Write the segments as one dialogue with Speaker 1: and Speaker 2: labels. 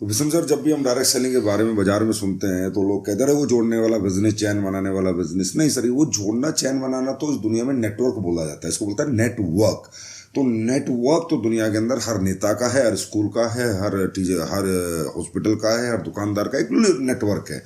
Speaker 1: तो विषम सर, जब भी हम डायरेक्ट सेलिंग के बारे में बाजार में सुनते हैं तो लोग कहते रहे वो जोड़ने वाला बिजनेस, चैन बनाने वाला बिजनेस। नहीं सर, वो जोड़ना चैन बनाना तो इस दुनिया में नेटवर्क बोला जाता है, इसको बोलता है नेटवर्क। तो नेटवर्क तो दुनिया के अंदर हर नेता का है, हर स्कूल का है, हर टीचर, हर हॉस्पिटल का है, हर दुकानदार का एक नेटवर्क है।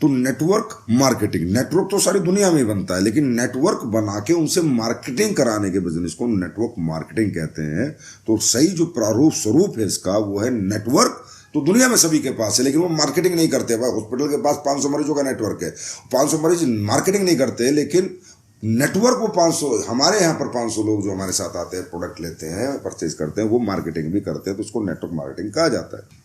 Speaker 1: तो नेटवर्क मार्केटिंग, नेटवर्क तो सारी दुनिया में ही बनता है, लेकिन नेटवर्क बना के उनसे मार्केटिंग कराने के बिजनेस को नेटवर्क मार्केटिंग कहते हैं। तो सही जो प्रारूप स्वरूप है इसका वो है नेटवर्क। तो दुनिया में सभी के पास है, लेकिन वो मार्केटिंग नहीं करते। भाई हॉस्पिटल के पास 500 मरीजों का नेटवर्क है, 500 मरीज मार्केटिंग नहीं करते, लेकिन नेटवर्क वो 500, हमारे यहाँ पर 500 लोग जो हमारे साथ आते हैं, प्रोडक्ट लेते हैं, परचेज करते हैं, वो मार्केटिंग भी करते हैं। तो उसको नेटवर्क मार्केटिंग कहा जाता है।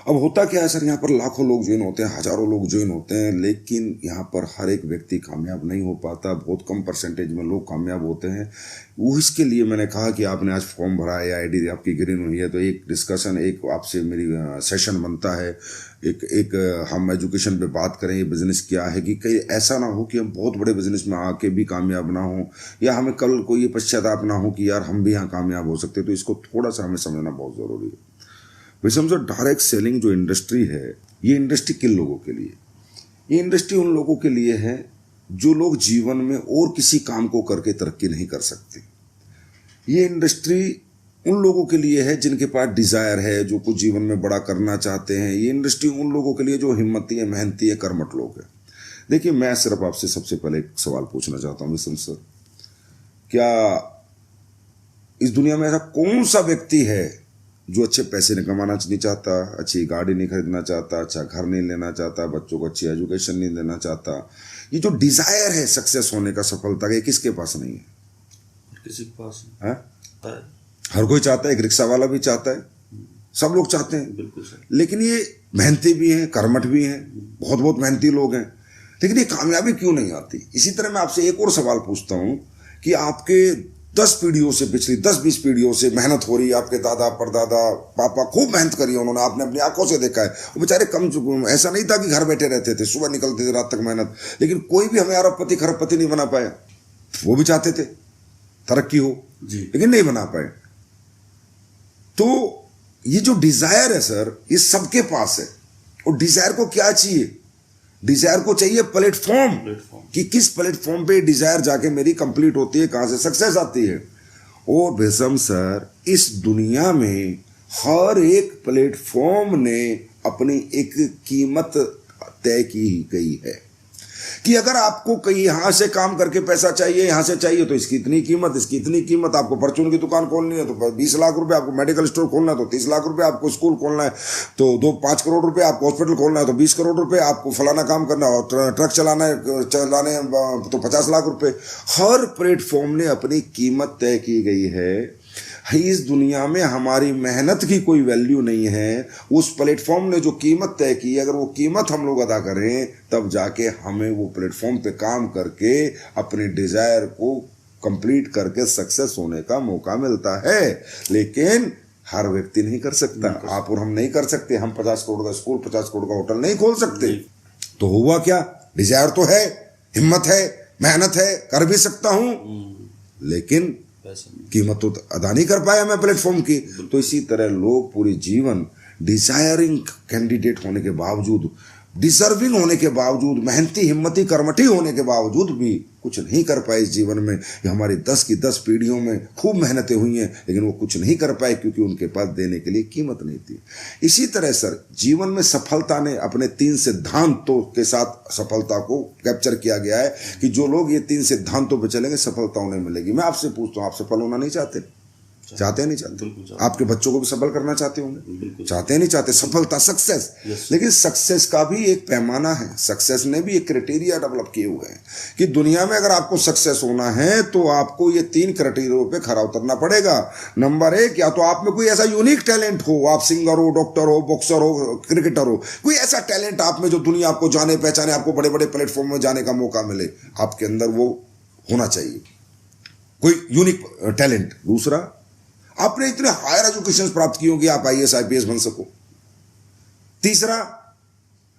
Speaker 1: अब होता क्या है सर, यहाँ पर लाखों लोग ज्वाइन होते हैं, हजारों लोग ज्वाइन होते हैं, लेकिन यहाँ पर हर एक व्यक्ति कामयाब नहीं हो पाता। बहुत कम परसेंटेज में लोग कामयाब होते हैं। वो इसके लिए मैंने कहा कि आपने आज फॉर्म भरा है, आईडी आपकी ग्रीन हुई है, तो एक डिस्कशन, एक आपसे मेरी सेशन बनता है, एक हम एजुकेशन पे बात करें, ये बिजनेस क्या है, कि कहीं ऐसा ना हो कि हम बहुत बड़े बिजनेस में आके भी कामयाब ना हो, या हमें कल कोई ये पश्चाताप ना हो कि यार हम भी यहाँ कामयाब हो सकते। तो इसको थोड़ा सा हमें समझना बहुत ज़रूरी है। वैसे समझो, डायरेक्ट सेलिंग जो इंडस्ट्री है, ये इंडस्ट्री किन लोगों के लिए? ये इंडस्ट्री उन लोगों के लिए है जो लोग जीवन में और किसी काम को करके तरक्की नहीं कर सकते। ये इंडस्ट्री उन लोगों के लिए है जिनके पास डिजायर है, जो कुछ जीवन में बड़ा करना चाहते हैं। ये इंडस्ट्री उन लोगों के लिए जो हिम्मती है, मेहनती है, कर्मठ लोग हैं। देखिए, मैं सिर्फ आपसे सबसे पहले एक सवाल पूछना चाहता हूँ विषम सर, क्या इस दुनिया में ऐसा कौन सा व्यक्ति है जो अच्छे पैसे नहीं कमाना नहीं चाहता, अच्छी गाड़ी नहीं खरीदना चाहता, अच्छा घर नहीं लेना चाहता, बच्चों को अच्छी एजुकेशन नहीं देना चाहता? ये जो डिजायर है सक्सेस होने का, सफलता का, ये किसके पास नहीं है?
Speaker 2: किसी के पास
Speaker 1: है? हर कोई चाहता है, एक रिक्शा वाला भी चाहता है, सब लोग चाहते हैं।
Speaker 2: बिल्कुल सर।
Speaker 1: लेकिन ये मेहनती भी हैं, कर्मठ भी हैं, बहुत बहुत मेहनती लोग हैं, लेकिन ये कामयाबी क्यों नहीं आती? इसी तरह मैं आपसे एक और सवाल पूछता हूं कि आपके 10 पीढ़ियों से, पिछली 10-20 पीढ़ियों से मेहनत हो रही है, आपके दादा परदादा पापा खूब मेहनत करी है उन्होंने, आपने अपनी आंखों से देखा है। वो बेचारे कम, ऐसा नहीं था कि घर बैठे रहते थे, सुबह निकलते थे, रात तक मेहनत, लेकिन कोई भी हमें अरबपति खरबपति नहीं बना पाया। वो भी चाहते थे तरक्की हो
Speaker 2: जी,
Speaker 1: लेकिन नहीं बना पाए। तो ये जो डिजायर है सर, ये सबके पास है। और डिजायर को क्या चाहिए? डिजायर को चाहिए प्लेटफॉर्म, कि किस प्लेटफॉर्म पे डिजायर जाके मेरी कंप्लीट होती है, कहां से सक्सेस आती है। और विषम सर, इस दुनिया में हर एक प्लेटफॉर्म ने अपनी एक कीमत तय की गई है कि अगर आपको कहीं यहां से काम करके पैसा चाहिए, यहां से चाहिए, तो इसकी इतनी कीमत, इसकी इतनी कीमत। आपको परचून की दुकान खोलनी है तो 20 लाख रुपए, आपको मेडिकल स्टोर खोलना है तो 30 लाख रुपए, आपको स्कूल खोलना है तो 5 करोड़ रुपए, आपको हॉस्पिटल खोलना है तो 20 करोड़ रुपए, आपको फलाना काम करना है, ट्रक चलाने तो 50 लाख रुपए। हर प्लेटफॉर्म ने अपनी कीमत तय की गई है। इस दुनिया में हमारी मेहनत की कोई वैल्यू नहीं है। उस प्लेटफॉर्म ने जो कीमत तय की है, अगर वो कीमत हम लोग अदा करें, तब जाके हमें वो प्लेटफॉर्म पे काम करके अपने डिजायर को कंप्लीट करके सक्सेस होने का मौका मिलता है। लेकिन हर व्यक्ति नहीं कर सकता, आप और हम नहीं कर सकते। हम 50 करोड़ का स्कूल, 50 करोड़ का होटल नहीं खोल सकते। तो हुआ क्या? डिजायर तो है, हिम्मत है, मेहनत है, कर भी सकता हूं, लेकिन कीमत तो अदा नहीं कर पाया मैं प्लेटफॉर्म की। तो इसी तरह लोग पूरी जीवन डिजायरिंग कैंडिडेट होने के बावजूद, डिजर्विंग होने के बावजूद, मेहनती हिम्मती कर्मठी होने के बावजूद भी कुछ नहीं कर पाए इस जीवन में। ये हमारी 10 की 10 पीढ़ियों में खूब मेहनतें हुई हैं, लेकिन वो कुछ नहीं कर पाए क्योंकि उनके पास देने के लिए कीमत नहीं थी। इसी तरह सर, जीवन में सफलता ने अपने 3 सिद्धांतों के साथ सफलता को कैप्चर किया गया है कि जो लोग ये 3 सिद्धांतों पर चलेंगे, सफलता उन्हें मिलेगी। मैं आपसे पूछता हूँ, आप सफल होना नहीं चाहते? चाहते नहीं चाहते? आपके बच्चों को भी सफल करना चाहते होंगे? चाहते नहीं चाहते? सफलता, सक्सेस। लेकिन सक्सेस का भी एक पैमाना है, सक्सेस ने भी एक क्राइटेरिया डेवलप किए हुए हैं कि दुनिया में अगर आपको सक्सेस होना है तो आपको ये 3 क्राइटेरिया पे खरा उतरना पड़ेगा। नंबर 1, या तो आप में कोई ऐसा यूनिक टैलेंट हो, आप सिंगर हो, डॉक्टर हो, बॉक्सर हो, क्रिकेटर हो, कोई ऐसा टैलेंट आप में जो दुनिया आपको जाने पहचाने, आपको बड़े बड़े प्लेटफॉर्म में जाने का मौका मिले, आपके अंदर वो होना चाहिए, कोई यूनिक टैलेंट। दूसरा, आपने इतने हायर एजुकेशन प्राप्त की होगी, आप IAS IPS बन सको। तीसरा,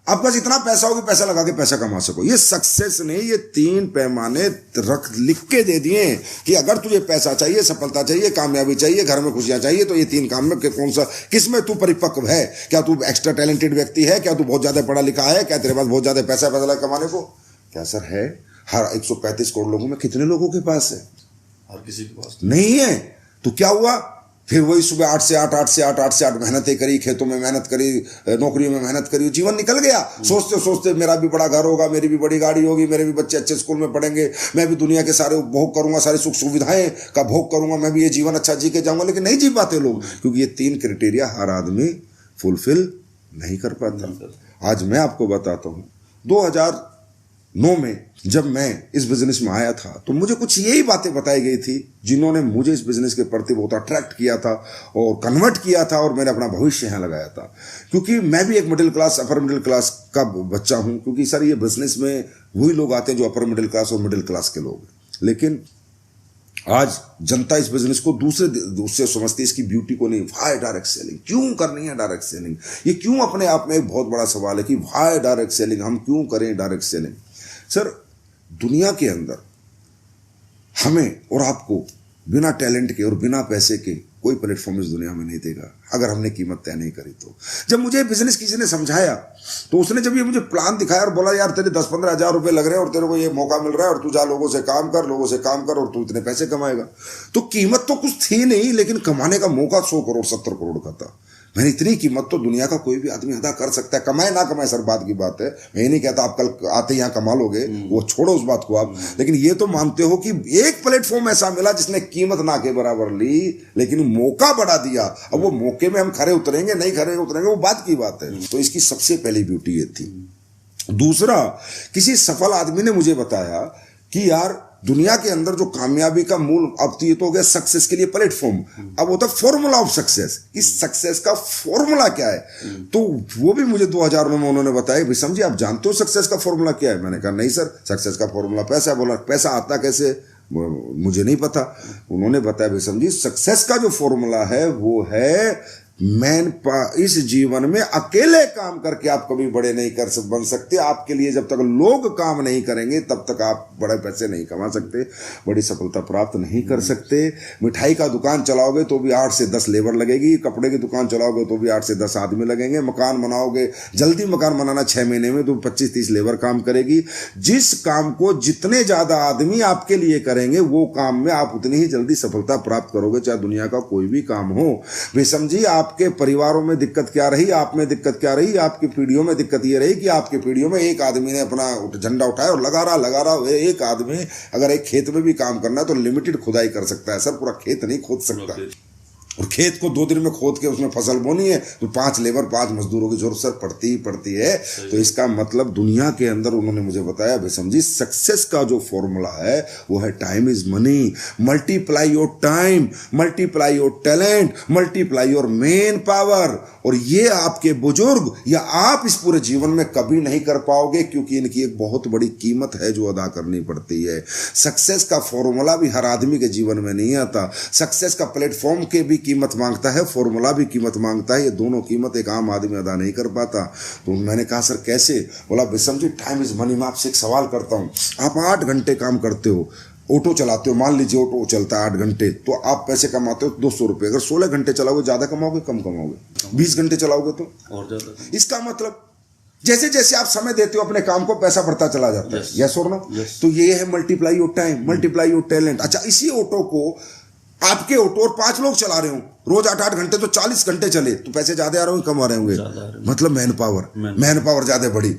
Speaker 1: आपके पास इतना पैसा हो कि पैसा लगा के पैसा कमा सको। ये सक्सेस ने ये 3 पैमाने लिख के दे दिए कि अगर तुझे पैसा चाहिए, सफलता चाहिए, कामयाबी चाहिए, घर में खुशियां चाहिए, तो ये 3 काम में कौन सा, किस में तू परिपक्व है? क्या तू एक्स्ट्रा टैलेंटेड व्यक्ति है? क्या तू बहुत ज्यादा पढ़ा लिखा है? क्या तेरे पास बहुत ज्यादा पैसा लगा कमाने को? क्या सर है? हर 135 करोड़ लोगों में कितने लोगों के पास है?
Speaker 2: हर किसी के पास
Speaker 1: नहीं है। तो क्या हुआ फिर? वही सुबह 8 से 8, 8 से 8, 8 से 8 मेहनतें करी, खेतों में मेहनत करी, नौकरियों में मेहनत करी, जीवन निकल गया। सोचते सोचते मेरा भी बड़ा घर होगा, मेरी भी बड़ी गाड़ी होगी, मेरे भी बच्चे अच्छे स्कूल में पढ़ेंगे, मैं भी दुनिया के सारे उपभोग करूंगा, सारी सुख सुविधाएं का भोग करूंगा, मैं भी ये जीवन अच्छा जी के जाऊंगा। लेकिन नहीं जी पाते लोग, क्योंकि ये 3 क्राइटेरिया हर आदमी फुलफिल नहीं कर पाता। आज मैं आपको बताता हूं, 2009 में जब मैं इस बिजनेस में आया था तो मुझे कुछ यही बातें बताई गई थी जिन्होंने मुझे इस बिजनेस के प्रति बहुत अट्रैक्ट किया था और कन्वर्ट किया था, और मैंने अपना भविष्य यहाँ लगाया था। क्योंकि मैं भी एक middle class, upper middle class का बच्चा हूँ। क्योंकि सर ये बिजनेस में वही लोग आते हैं जो अपर मिडिल क्लास और मिडिल क्लास के लोग हैं। लेकिन आज जनता इस बिजनेस को दूसरे समझती है, इसकी ब्यूटी को नहीं। Why direct selling? क्यों करनी है डायरेक्ट सेलिंग? ये क्यों अपने आप में एक बहुत बड़ा सवाल है कि व्हाई डायरेक्ट सेलिंग, हम क्यों करें डायरेक्ट सेलिंग? सर दुनिया के अंदर हमें और आपको बिना टैलेंट के और बिना पैसे के कोई प्लेटफॉर्म इस दुनिया में नहीं देगा, अगर हमने कीमत तय नहीं करी तो। जब मुझे बिजनेस किसी ने समझाया तो उसने जब ये मुझे प्लान दिखाया और बोला यार तेरे 10-15 हज़ार रुपए लग रहे हैं और तेरे को ये मौका मिल रहा है और तू जा लोगों से काम कर और तू इतने पैसे कमाएगा। तो कीमत तो कुछ थी नहीं, लेकिन कमाने का मौका 100 करोड़ 70 करोड़ का था। मैंने इतनी कीमत तो दुनिया का कोई भी आदमी अदा कर सकता है, कमाए ना कमाए सर बात की बात है। मैं ये नहीं कहता आप कल आते यहाँ कमा लोगे, वो छोड़ो उस बात को आप। लेकिन ये तो मानते हो कि एक प्लेटफॉर्म ऐसा मिला जिसने कीमत ना के बराबर ली, लेकिन मौका बढ़ा दिया। अब वो मौके में हम खरे उतरेंगे नहीं खरे उतरेंगे वो बात की बात है। तो इसकी सबसे पहली ब्यूटी ये थी। दूसरा, किसी सफल आदमी ने मुझे बताया कि यार दुनिया के अंदर जो कामयाबी का मूल, अब तो ये तो हो गया सक्सेस के लिए प्लेटफॉर्म, अब होता है फॉर्मूला ऑफ सक्सेस। इस सक्सेस का फॉर्मूला क्या है? तो वो भी मुझे 2009 में उन्होंने बताया, भाई समझिए आप जानते हो सक्सेस का फॉर्मूला क्या है? मैंने कहा नहीं सर, सक्सेस का फॉर्मूला पैसा है। बोला पैसा आता कैसे? मुझे नहीं पता। उन्होंने बताया भाई समझिए सक्सेस का जो फॉर्मूला है वो है इस जीवन में अकेले काम करके आप कभी बड़े नहीं बन सकते। आपके लिए जब तक लोग काम नहीं करेंगे तब तक आप बड़े पैसे नहीं कमा सकते, बड़ी सफलता प्राप्त नहीं कर सकते। मिठाई का दुकान चलाओगे तो भी 8 से 10 लेबर लगेगी, कपड़े की दुकान चलाओगे तो भी 8 से 10 आदमी लगेंगे, मकान बनाओगे, जल्दी मकान बनाना 6 महीने में तो 25-30 लेबर काम करेगी। जिस काम को जितने ज्यादा आदमी आपके लिए करेंगे वो काम में आप उतनी ही जल्दी सफलता प्राप्त करोगे, चाहे दुनिया का कोई भी काम हो। वे समझिए आपके परिवारों में दिक्कत क्या रही, आप में दिक्कत क्या रही, आपकी पीढ़ियों में दिक्कत ये रही कि आपकी पीढ़ियों में एक आदमी ने अपना झंडा उठाया और लगा रहा। एक आदमी अगर एक खेत में भी काम करना है तो लिमिटेड खुदाई कर सकता है सर, पूरा खेत नहीं खोद सकता। और खेत को 2 दिन में खोद के उसमें फसल बोनी है तो 5 लेबर 5 मजदूरों की जरूरत सर पड़ती ही पड़ती है। तो इसका मतलब दुनिया के अंदर उन्होंने मुझे बताया भाई समझिए सक्सेस का जो फॉर्मूला है वो है time is money. Multiply your time, multiply your talent, multiply your main power. और ये आपके बुजुर्ग या आप इस पूरे जीवन में कभी नहीं कर पाओगे, क्योंकि इनकी एक बहुत बड़ी कीमत है जो अदा करनी पड़ती है। सक्सेस का फॉर्मूला भी हर आदमी के जीवन में नहीं आता। सक्सेस का प्लेटफॉर्म के भी कीमत मांगता है, फॉर्मूला भी कीमत मांगता है। ये दोनों कीमत एक आम आदमी अदा नहीं कर पाता। तो मैंने कहा सर कैसे? बोला समझिए टाइम इज मनी। मैं आपसे एक सवाल करता हूं, आप 8 घंटे काम करते हो, ऑटो चलाते हो, मान लीजिए ऑटो चलता है 8 घंटे, तो आप पैसे कमाते हो 200 रुपये। अगर 16 घंटे चलाओगे ज्यादा कमाओगे कम कमाओगे? 20 घंटे चलाओगे तो
Speaker 2: और ज्यादा।
Speaker 1: इसका मतलब जैसे जैसे आप समय देते हो अपने काम को पैसा बढ़ता चला जाता है। यस और नो? तो ये है multiply your time, multiply your talent. अच्छा, इसी ऑटो को आपके ऑटो और 5 लोग चला रहे हो, रोज 8-8 घंटे, तो 40 घंटे चले तो पैसे ज्यादा आ रहे होंगे कम आ रहे होंगे? मतलब मैन पावर ज्यादा बढ़ी।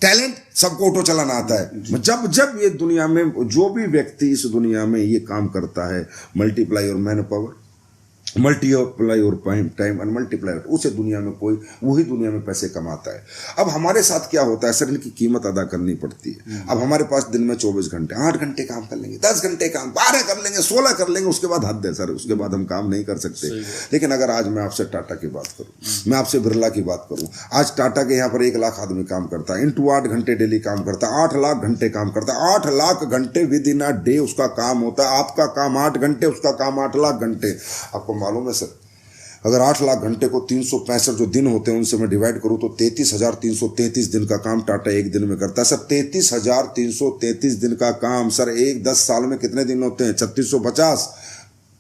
Speaker 1: टैलेंट सबको ऑटो चलाना आता है। जब ये दुनिया में जो भी व्यक्ति इस दुनिया में ये काम करता है, मल्टीप्लाई और मैन पावर, मल्टीप्लाई और टाइम एंड मल्टीप्लाई, उसे दुनिया में कोई वही दुनिया में पैसे कमाता है। अब हमारे साथ क्या होता है सर, इनकी कीमत अदा करनी पड़ती है। अब हमारे पास दिन में 24 घंटे, 8 घंटे काम कर लेंगे, 10 घंटे काम, 12 कर लेंगे, 16 कर लेंगे, उसके बाद हद है सर, उसके बाद हम काम नहीं कर सकते। लेकिन अगर आज मैं आपसे टाटा की बात करूं, मैं आपसे बिरला की बात करूं, आज टाटा के यहाँ पर 1 लाख आदमी काम करता है, इंटू 8 घंटे डेली काम करता है, 8 लाख घंटे काम करता है। 8 लाख घंटे विद इन अ डे उसका काम होता है। आपका काम 8 घंटे, उसका काम 8 लाख घंटे। आपको मालूम है सर, अगर 8 लाख घंटे को 365 जो दिन होते हैं उनसे मैं डिवाइड करूं तो 33,333 दिन का काम टाटा एक दिन में करता है सर। 33,333 दिन का काम सर, एक 10 साल में कितने दिन होते हैं? 3650।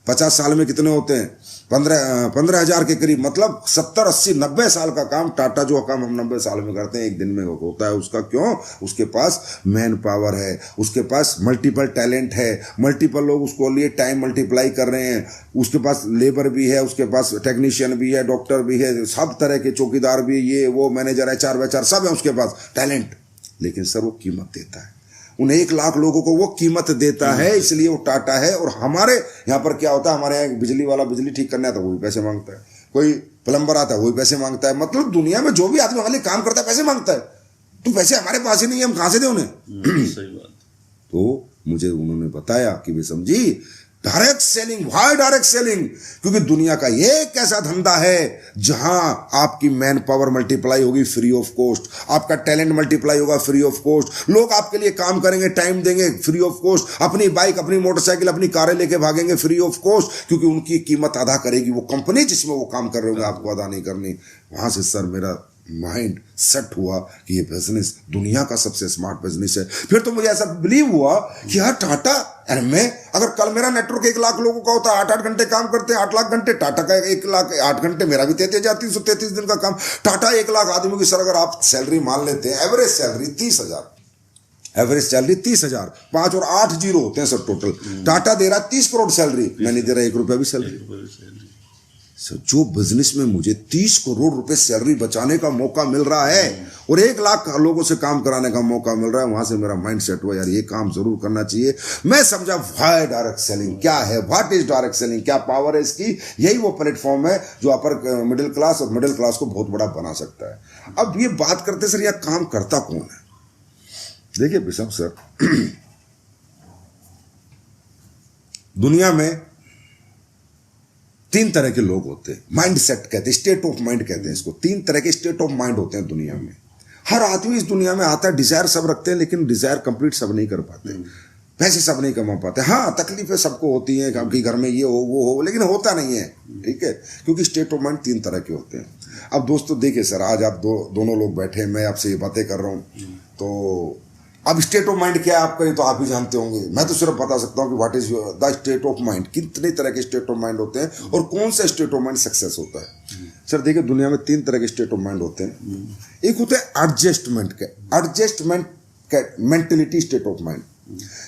Speaker 1: 50 साल में कितने होते हैं? 15,000 के करीब, मतलब 70, 80, 90 साल का काम टाटा जो काम हम 90 साल में करते हैं एक दिन में होता है उसका। क्यों? उसके पास मैन पावर है, उसके पास मल्टीपल टैलेंट है, मल्टीपल लोग उसको लिए टाइम मल्टीप्लाई कर रहे हैं, उसके पास लेबर भी है, उसके पास टेक्नीशियन भी है, डॉक्टर भी है, सब तरह के चौकीदार भी, ये वो मैनेजर HR वेचर सब है उसके पास टैलेंट। लेकिन सर वो कीमत देता है, उन 1 लाख लोगों को वो कीमत देता है, इसलिए वो टाटा है। और हमारे यहाँ पर क्या होता है, हमारे यहाँ बिजली वाला बिजली ठीक करना है तो वो भी पैसे मांगता है, कोई प्लम्बर आता है वो भी पैसे मांगता है। मतलब दुनिया में जो भी आदमी हमारे लिए काम करता है पैसे मांगता है। तो पैसे हमारे पास ही नहीं है, हम कहाँ से दें उन्हें?
Speaker 2: सही बात।
Speaker 1: तो मुझे उन्होंने बताया कि वे समझी direct selling. Why direct selling? क्योंकि दुनिया का एक ऐसा धंधा है जहां आपकी मैन पावर मल्टीप्लाई होगी फ्री ऑफ कॉस्ट, आपका टैलेंट मल्टीप्लाई होगा फ्री ऑफ कॉस्ट, लोग आपके लिए काम करेंगे, टाइम देंगे फ्री ऑफ कॉस्ट, अपनी बाइक, अपनी मोटरसाइकिल, अपनी कारें लेके भागेंगे फ्री ऑफ कॉस्ट, क्योंकि उनकी कीमत अदा करेगी वो कंपनी जिसमें वो काम कर रहे होंगे, आपको अदा नहीं करनी। वहां से सर मेरा माइंड सेट हुआ कि ये बिजनेस दुनिया का सबसे स्मार्ट बिजनेस है। फिर तो मुझे ऐसा बिलीव हुआ कि यार टाटा, मैं अगर कल मेरा नेटवर्क 1 लाख लोगों का होता, 8-8 घंटे काम करते हैं, 8 लाख घंटे, टाटा का 1 लाख 8 घंटे, मेरा भी 33,333 दिन का काम। टाटा 1 लाख आदमियों की सर अगर आप सैलरी मान लेते हैं, एवरेज सैलरी 30,000, एवरेज सैलरी 30,000, 5 और 8 जीरो होते हैं सर टोटल। टाटा दे रहा 30 करोड़ सैलरी, मैं नहीं दे रहा 1 रुपया भी सैलरी। सर जो बिजनेस में मुझे 30 करोड़ रुपए सैलरी बचाने का मौका मिल रहा है और 1 लाख लोगों से काम कराने का मौका मिल रहा है, वहां से मेरा माइंड सेट हुआ यार ये काम जरूर करना चाहिए। मैं समझा व्हाई डायरेक्ट सेलिंग क्या है, व्हाट इज डायरेक्ट सेलिंग, क्या पावर है इसकी। यही वो प्लेटफॉर्म है जो अपर मिडिल क्लास और मिडिल क्लास को बहुत बड़ा बना सकता है। अब ये बात करते सर यह काम करता कौन है? देखिए बिशप सर, दुनिया में 3 तरह के लोग होते हैं, माइंड सेट कहते हैं, स्टेट ऑफ माइंड कहते हैं इसको। 3 तरह के स्टेट ऑफ माइंड होते हैं दुनिया में। हर आदमी इस दुनिया में आता है, डिजायर सब रखते हैं, लेकिन डिजायर कंप्लीट सब नहीं कर पाते, पैसे सब नहीं कमा पाते। हाँ तकलीफें सबको होती हैं कि घर में ये हो वो हो, लेकिन होता नहीं है, ठीक है, क्योंकि स्टेट ऑफ माइंड 3 तरह के होते हैं। अब दोस्तों देखिए सर, आज आप दोनों लोग बैठे हैं, मैं आपसे ये बातें कर रहा हूँ, तो अब स्टेट ऑफ माइंड क्या है आपका ये तो आप ही जानते होंगे। मैं तो सिर्फ बता सकता हूँ कि what is the state of mind, कितने तरह के स्टेट ऑफ माइंड होते हैं और कौन सा स्टेट ऑफ माइंड सक्सेस होता है। सर देखिए दुनिया में 3 तरह के स्टेट ऑफ माइंड होते हैं। एक होते हैं adjustment mentality state of mind.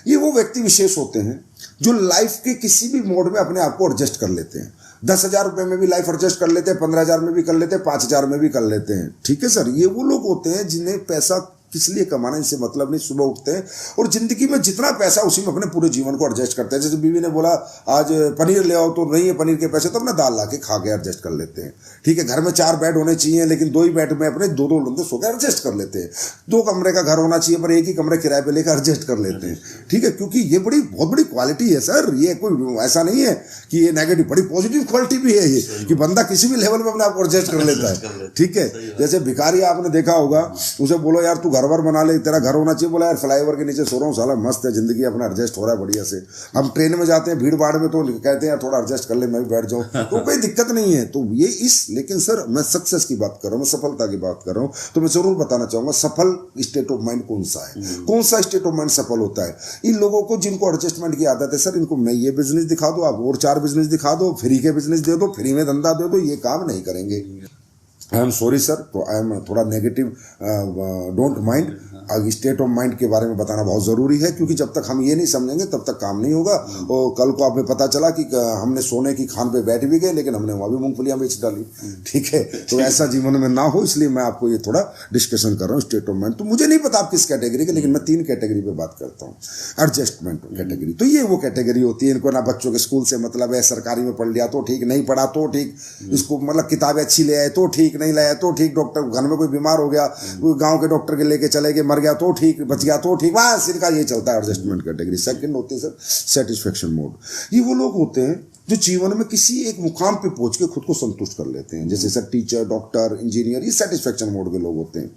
Speaker 1: ये वो व्यक्ति विशेष होते हैं जो लाइफ के किसी भी मोड में अपने आप को एडजस्ट कर लेते हैं। 10,000 रुपए में भी लाइफ एडजस्ट कर लेते हैं, 15,000 में भी कर लेते हैं, 5,000 में भी कर लेते हैं, ठीक है सर। ये वो लोग होते हैं जिन्हें पैसा किस लिए कमाना इनसे मतलब नहीं, सुबह उठते हैं और जिंदगी में जितना पैसा उसी में अपने पूरे जीवन को एडजस्ट करते हैं। जैसे बीवी ने बोला आज पनीर ले आओ, तो नहीं है पनीर के पैसे, तो अपना दाल ला के खा के एडजस्ट कर लेते हैं, ठीक है। घर में 4 बेड होने चाहिए, लेकिन 2 ही बेड में अपने 2-2 लोग सो के एडजस्ट कर लेते हैं। 2 कमरे का घर होना चाहिए पर 1 ही कमरे किराए पे लेकर एडजस्ट कर लेते हैं, ठीक है, क्योंकि ये बहुत बड़ी क्वालिटी है सर। ये कोई ऐसा नहीं है कि ये नेगेटिव, बड़ी पॉजिटिव क्वालिटी भी है ये, कि बंदा किसी भी लेवल में अपने आप को एडजस्ट कर लेता है, ठीक है। जैसे भिखारी आपने देखा होगा, उसे बोलो यार तू घर वर बना ले, तेरा घर होना चाहिए, बोला यार फ्लाईओवर के नीचे सो रहा हूँ, साला मस्त है जिंदगी, अपना एडजस्ट हो रहा है बढ़िया से। हम ट्रेन में जाते हैं भीड़ भाड़ में तो कहते हैं यार थोड़ा एडजस्ट कर ले, मैं भी बैठ जाऊँ, तो कोई दिक्कत नहीं है। तो ये लेकिन सर मैं सक्सेस की बात कर रहा हूँ, मैं सफलता की बात कर रहा हूँ, तो मैं जरूर बताना चाहूंगा सफल स्टेट ऑफ माइंड कौन सा है, कौन सा स्टेट ऑफ माइंड सफल होता है। इन लोगों को जिनको एडजस्टमेंट की आदत है सर, इनको मैं ये बिजनेस दिखा दो, आप और 4 बिजनेस दिखा दो, फ्री के बिजनेस दे दो, फ्री में धंधा दे दो, ये काम नहीं करेंगे। आई एम सॉरी सर, तो आई एम थोड़ा negative, don't mind. State of mind के बारे में बताना बहुत ज़रूरी है, क्योंकि जब तक हम ये नहीं समझेंगे तब तक काम नहीं होगा। और कल को हमें पता चला कि हमने सोने की खान पे बैठ भी गए, लेकिन हमने वहाँ भी मूंगफलियाँ बेच डाली, ठीक है। तो ऐसा जीवन में ना हो, इसलिए मैं आपको ये थोड़ा डिस्कशन कर रहा हूँ स्टेट ऑफ माइंड। तो मुझे नहीं पता आप किस कैटेगरी के, लेकिन मैं 3 कैटेगरी पे बात करता हूँ। एडजस्टमेंट कैटेगरी, तो ये वो कैटेगरी होती है, इनको ना बच्चों के स्कूल से मतलब है, सरकारी में पढ़ लिया तो ठीक, नहीं पढ़ा तो ठीक, इसको मतलब किताबें अच्छी ले आए तो ठीक, नहीं लाया तो ठीक, डॉक्टर घर में कोई बीमार हो गया, कोई गांव के डॉक्टर के लेके चले गए, मर गया तो ठीक, बच गया तो ठीक, बस इनका ये चलता है एडजस्टमेंट कैटेगरी। सेकंड होते हैं सर सेटिस्फेक्शन मोड। ये वो लोग होते हैं जो जीवन में किसी एक मुकाम पे पहुंच के खुद को संतुष्ट कर लेते हैं, जैसे सर टीचर, डॉक्टर, इंजीनियर, ये सेटिस्फेक्शन मोड के लोग होते हैं।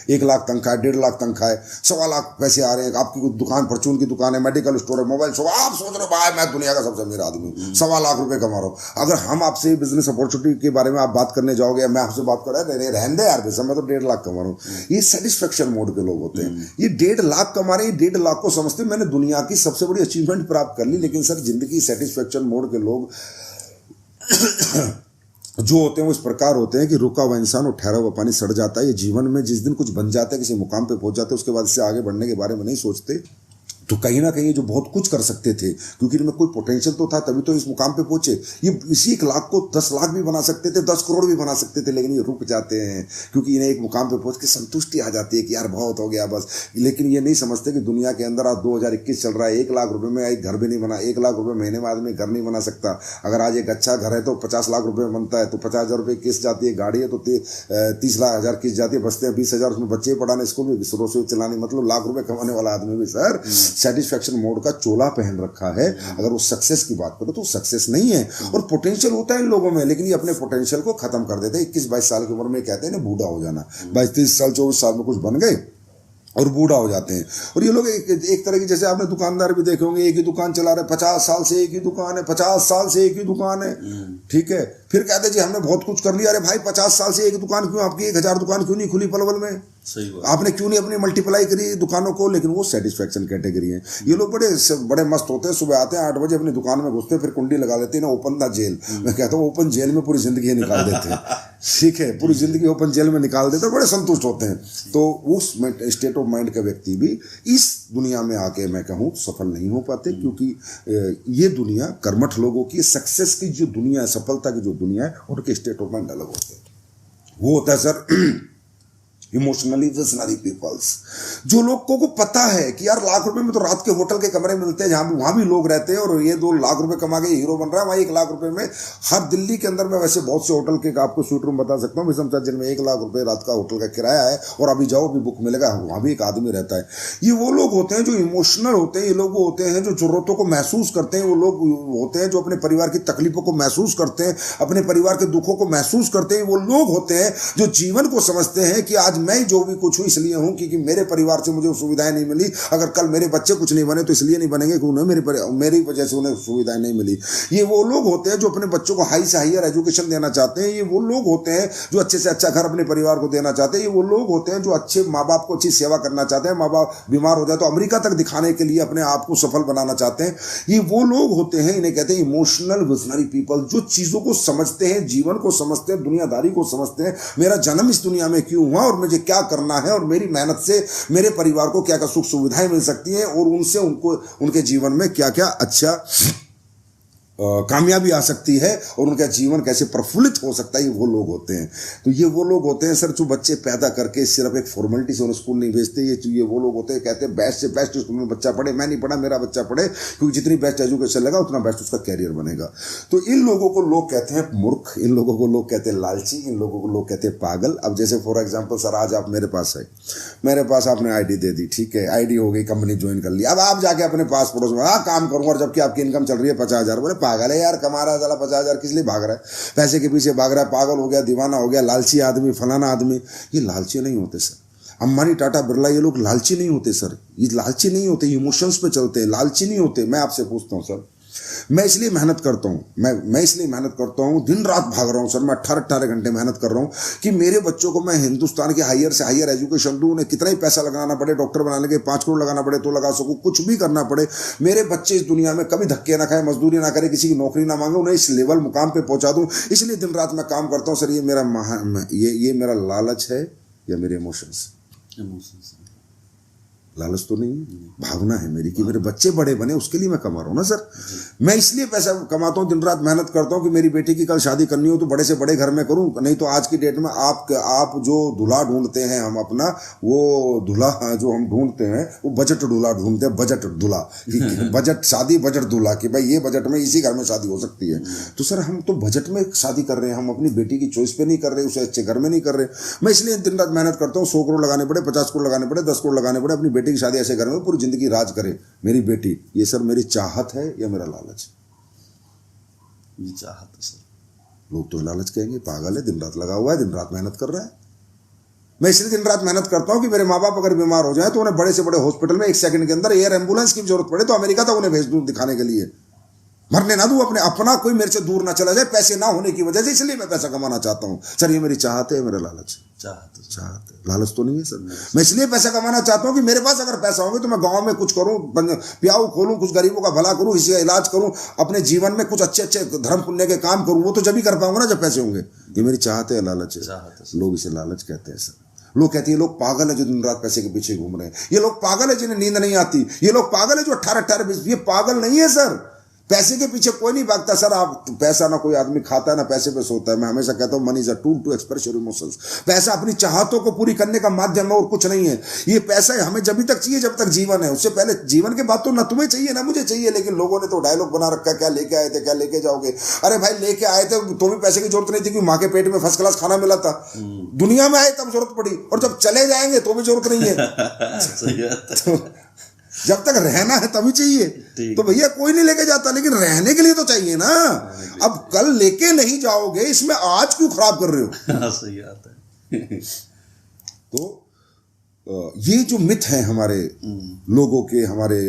Speaker 1: 1 लाख तनख्वाह है, 1.5 लाख तनख्वाह है, 1.25 लाख पैसे आ रहे हैं, आपकी दुकान परचून की दुकान है, मेडिकल स्टोर है, मोबाइल शॉप, आप सोच रहे हो भाई मैं दुनिया का सबसे अमीर आदमी हूँ, 1.25 लाख रुपए कमा रहा हूँ। अगर हम आपसे बिजनेस अपॉर्चुनिटी के बारे में आप बात करने जाओगे, मैं आपसे बात कर रहा है, रहने दे यार भैया मैं तो 1.5 लाख कमा रहा हूँ, ये सेटिस्फेक्शन मोड के लोग होते हैं। ये 1.5 लाख कमा रहे हैं, 1.5 लाख को समझते हैं मैंने दुनिया की सबसे बड़ी अचीवमेंट प्राप्त कर ली। लेकिन सर जिंदगी सेटिस्फेक्शन मोड के लोग जो होते हैं वो इस प्रकार होते हैं कि रुका हुआ इंसान और ठहरा हुआ पानी सड़ जाता है। ये जीवन में जिस दिन कुछ बन जाता है, किसी मुकाम पे पहुंच जाते हैं, उसके बाद इससे आगे बढ़ने के बारे में नहीं सोचते। तो कहीं ना कहीं जो बहुत कुछ कर सकते थे, क्योंकि इनमें कोई पोटेंशियल तो था तभी तो इस मुकाम पे पहुंचे। ये इसी 1 लाख को 10 लाख भी बना सकते थे, 10 करोड़ भी बना सकते थे, लेकिन ये रुक जाते हैं क्योंकि इन्हें एक मुकाम पे पहुंच के संतुष्टि आ जाती है कि यार बहुत हो गया बस। लेकिन ये नहीं समझते कि दुनिया के अंदर आज 2021 चल रहा है, 1 लाख रुपए में एक घर भी नहीं बना, 1 लाख रुपए महीने में आदमी घर नहीं बना सकता। अगर आज एक अच्छा घर है तो 50 लाख रुपए में बनता है, तो 50,000 रुपये किस्त जाती है, गाड़ी है तो 30 लाख हजार किस्त जाती है, बचते हैं 20,000, उसमें बच्चे पढ़ाने, स्कूल में रसोई चलानी, मतलब लाख रुपए कमाने वाला आदमी भी सर सेटिस्फेक्शन मोड का चोला पहन रखा है। अगर वो सक्सेस की बात करो तो सक्सेस नहीं है। और पोटेंशियल होता है इन लोगों में, लेकिन ये अपने पोटेंशियल को खत्म कर देते हैं। 21-22 साल की उम्र में कहते हैं ना बूढ़ा हो जाना, 22-23 साल 24 साल में कुछ बन गए और बूढ़ा हो जाते हैं। और ये लोग एक तरह की, जैसे आपने दुकानदार भी देखे होंगे, एक ही दुकान चला रहे, 50 साल से एक ही दुकान है, 50 साल से एक ही दुकान है, ठीक है। फिर कहते जी हमने बहुत कुछ कर लिया। अरे भाई 50 साल से एक दुकान क्यों, आपकी 1000 दुकान क्यों नहीं खुली पलवल में?
Speaker 2: सही बात।
Speaker 1: आपने क्यों नहीं अपनी मल्टीप्लाई करी दुकानों को? लेकिन वो सेटिस्फेक्शन कैटेगरी है। ये लोग बड़े मस्त होते हैं, सुबह आते हैं 8 बजे अपनी दुकान में घुसते हैं, फिर कुंडी लगा लेते हैं ना, ओपन द जेल। मैं कहता हूँ ओपन जेल में पूरी जिंदगी निकाल देते हैं, ठीक है, पूरी जिंदगी ओपन जेल में निकाल देते हैं, बड़े संतुष्ट होते हैं। तो उस स्टेट ऑफ माइंड का व्यक्ति भी इस दुनिया में आके मैं कहूँ सफल नहीं हो पाते, क्योंकि ये दुनिया कर्मठ लोगों की, सक्सेस की जो दुनिया है, सफलता की जो दुनिया है, उनके स्टेट ऑफ माइंड अलग होते हैं। वो होता है सर इमोशनली विजनरी पीपल्स, जो लोगों को पता है कि यार लाख रुपए में तो रात के होटल के कमरे मिलते हैं, जहां वहां भी लोग रहते हैं, और ये 2 लाख रुपए कमा के हीरो बन रहा है। वहां 1 लाख रुपए में हर दिल्ली के अंदर में वैसे बहुत से होटल के आपको स्वीट रूम बता सकता हूँ जिनमें 1 लाख रुपए रात का होटल का किराया है, और अभी जाओ अभी बुक मिलेगा, वहां भी एक आदमी रहता है। ये वो लोग होते हैं जो इमोशनल होते हैं, ये लोग वो होते हैं जो जरूरतों को महसूस करते हैं, वो लोग होते हैं जो अपने परिवार की तकलीफों को महसूस करते हैं, अपने परिवार के दुखों को महसूस करते हैं। वो लोग होते हैं जो जीवन को समझते हैं कि आज मैं जो भी कुछ इसलिए हूं क्योंकि मेरे परिवार से मुझे सुविधाएं नहीं मिली, अगर कल मेरे बच्चे कुछ नहीं बने तो इसलिए नहीं बनेंगे कि उन्हें मेरी वजह से उन्हें सुविधाएं नहीं मिली। ये वो लोग होते हैं जो अपने बच्चों को हाई से हायर एजुकेशन देना चाहते हैं। ये वो लोग होते हैं जो अच्छे से अच्छा घर अपने परिवार को देना चाहते हैं। ये वो लोग होते हैं जो अच्छे माँ बाप को अच्छी सेवा करना चाहते हैं, माँ बाप बीमार हो जाए तो अमेरिका तक दिखाने के लिए अपने आप को सफल बनाना चाहते हैं। ये वो लोग होते हैं, इन्हें कहते हैं इमोशनल विजनरी पीपल, जो चीजों को समझते हैं, जीवन को समझते हैं, दुनियादारी को समझते हैं, मेरा जन्म इस दुनिया में क्यों हुआ और मुझे क्या करना है, और मेरी मेहनत से मेरे परिवार को क्या क्या सुख सुविधाएं मिल सकती हैं, और उनसे उनके जीवन में क्या क्या अच्छा कामयाबी आ सकती है, और उनका जीवन कैसे प्रफुल्लित हो सकता है। ये वो लोग होते हैं। तो ये वो लोग होते हैं सर जो बच्चे पैदा करके सिर्फ एक फॉर्मेलिटी से उन्हें स्कूल नहीं भेजते। ये वो लोग होते हैं, कहते हैं बेस्ट से बेस्ट स्कूल में बच्चा पढ़े। मैं नहीं पढ़ा, मेरा बच्चा पढ़े, क्योंकि जितनी बेस्ट एजुकेशन लगा उतना बेस्ट उसका कैरियर बनेगा। तो इन लोगों को लोग कहते हैं मूर्ख, इन लोगों को लोग कहते हैं लालची, इन लोगों को लोग कहते हैं पागल। अब जैसे फॉर एग्जाम्पल सर आज आप मेरे पास है, मेरे पास आपने ID दे दी, ठीक है, ID हो गई, कंपनी ज्वाइन कर ली। अब आप जाके अपने पास पड़ोस में काम करूंगा, जबकि आपकी इनकम चल रही है 50,000। बोले पागल है यार, कमा रहा है 50,000 किस लिए भाग रहा है, पैसे के पीछे भाग रहा है, पागल हो गया, दीवाना हो गया, लालची आदमी, फलाना आदमी। ये लालची नहीं होते सर। अंबानी, टाटा, बिरला, ये लोग लालची नहीं होते सर। ये लालची नहीं होते, इमोशंस पे चलते हैं, लालची नहीं होते। मैं आपसे पूछता हूं सर, मैं इसलिए मेहनत करता हूं, मैं इसलिए मेहनत करता हूं, दिन रात भाग रहा हूं सर, मैं 18 घंटे मेहनत कर रहा हूं कि मेरे बच्चों को मैं हिंदुस्तान के हायर से हायर एजुकेशन दूं। उन्हें कितना ही पैसा लगाना पड़े, डॉक्टर बनाने के 5 करोड़ लगाना पड़े तो लगा सकूं, कुछ भी करना पड़े, मेरे बच्चे इस दुनिया में कभी धक्के ना खाए, मजदूरी ना करे, किसी की नौकरी ना मांगे, उन्हें इस लेवल मुकाम पे पहुंचा दूं। इसलिए दिन रात मैं काम करता हूं सर। ये मेरा लालच है या मेरे इमोशंस? लालच तो नहीं है, भावना है मेरी कि मेरे बच्चे बड़े बने, उसके लिए मैं कमा रहा हूं ना सर। मैं इसलिए पैसा कमाता हूं, दिन रात मेहनत करता हूं कि मेरी बेटी की कल शादी करनी हो तो बड़े से बड़े घर में करूं। नहीं तो आज की डेट में आप जो दूल्हा ढूंढते हैं, हम अपना वो दूल्हा जो हम ढूंढते हैं वो बजट दूल्हा ढूंढते हैं, बजट दूल्हा, बजट शादी, बजट दूल्हा, कि भाई ये बजट में इसी घर में शादी हो सकती है। तो सर हम तो बजट में शादी कर रहे हैं, हम अपनी बेटी की चॉइस पे नहीं कर रहे, उसे अच्छे घर में नहीं कर रहे। मैं इसलिए दिन रात मेहनत करता हूँ, 100 करोड़ लगाने पड़े, 50 करोड़ लगाने पड़े, 10 करोड़ लगाने पड़े, अपनी बेटी की शादी ऐसे घर में पूरी जिंदगी राज करे मेरी बेटी। ये सर मेरी चाहत है या मेरा लालच?
Speaker 2: ये चाहत है सर।
Speaker 1: लोग तो लालच कहेंगे, पागल है, दिन रात लगा हुआ है, दिन रात मेहनत कर रहा है। मैं इसलिए दिन रात मेहनत करता हूं कि मेरे माँ बाप अगर बीमार हो जाए तो उन्हें बड़े से बड़े हॉस्पिटल में 1 सेकंड के अंदर एयर एम्बुलेंस की जरूरत पड़े तो अमेरिका तक उन्हें भेज दूं दिखाने के लिए, मरने ना दूं, अपना कोई मेरे से दूर ना चला जाए पैसे ना होने की वजह से। इसलिए मैं पैसा कमाना चाहता हूं सर, ये मेरी चाहत है, मेरा लालच। चाहत लालच तो नहीं है सर। मैं इसलिए पैसा कमाना चाहता हूं कि मेरे पास अगर पैसा होगा तो मैं गांव में कुछ करूं, प्याऊ खोलूं, कुछ गरीबों का भला करूं, इसका इलाज करूं, अपने जीवन में कुछ अच्छे अच्छे धर्म पुण्य के काम करूं। वो तो जब ही कर पाऊंगा ना जब पैसे होंगे। ये मेरी चाहत है, लालच है। लोग इसे लालच कहते हैं सर। लोग कहते हैं लोग पागल है जो दिन रात पैसे के पीछे घूम रहे हैं, ये लोग पागल है जिन्हें नींद नहीं आती, ये लोग पागल है जो 18-18 20। ये पागल नहीं है सर, पैसे के पीछे कोई नहीं भागता सर। आप पैसा ना कोई आदमी खाता है ना पैसे पे सोता है। मैं हमेशा कहता हूं money is a tool to express your emotions. पैसा अपनी चाहतों को पूरी करने का माध्यम है और कुछ नहीं है। ये पैसा हमें जब तक चाहिए जब तक जीवन है, उससे पहले जीवन के बाद तो ना तुम्हें चाहिए ना मुझे चाहिए। लेकिन लोगों ने तो डायलॉग बना रखा है, क्या लेके आए थे, क्या लेके जाओगे। अरे भाई लेके आए थे तो भी पैसे की जरूरत नहीं थी कि माँ के पेट में फर्स्ट क्लास खाना मिला था। दुनिया में आए तब जरूरत पड़ी और जब चले जाएंगे तो भी जरूरत नहीं है। जब तक रहना है तभी चाहिए। तो भैया कोई नहीं लेके जाता, लेकिन रहने के लिए तो चाहिए ना। अब कल लेके नहीं जाओगे, इसमें आज क्यों खराब कर रहे हो।
Speaker 2: सही बात है।
Speaker 1: तो ये जो मिथ है हमारे लोगों के, हमारे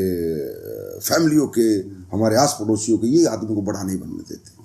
Speaker 1: फैमिलियों के, हमारे आस पड़ोसियों के, ये आदमी को बड़ा नहीं बनने देते।